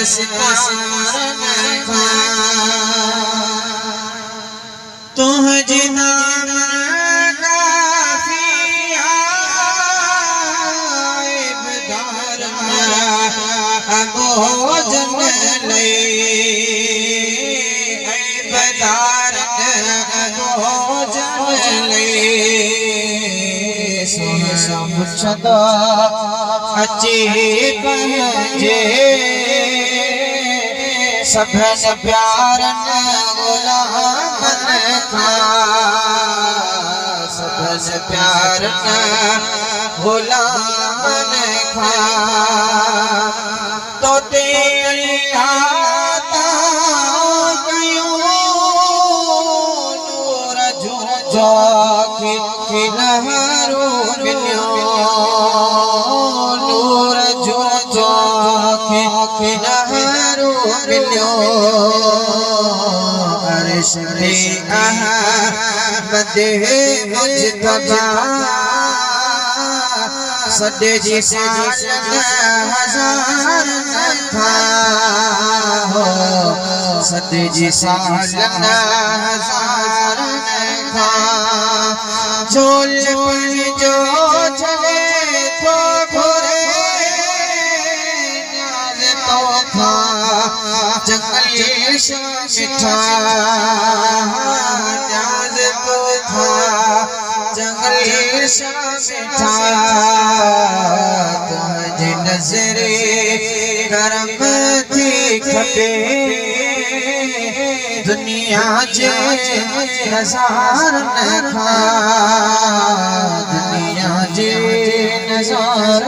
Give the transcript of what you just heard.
सितारन खां तुझे नाम काफी आए बदार भोजन ले बदार भोजन ले सुन समुचदा अचे पंहिंजे सभन प्यारन गुलामन खां सभन प्यारन गुलामन खां तो तेरी आता कयूं नूर जो जाके लहरू मिलियो नूर जो जाके लहरू मिलियो अर्श पे अहमद मुज्तबा सदे जी सालन हजार था हो सदे जी सालन हजार था झोल पर जो चले तो घोरे न्याज तो था जंगल मिठा न्याज तो था जंगल मिठा तुझे नजरे करम थी खपे दुनिया जे नज़ार न खां दुनिया जे नज़ार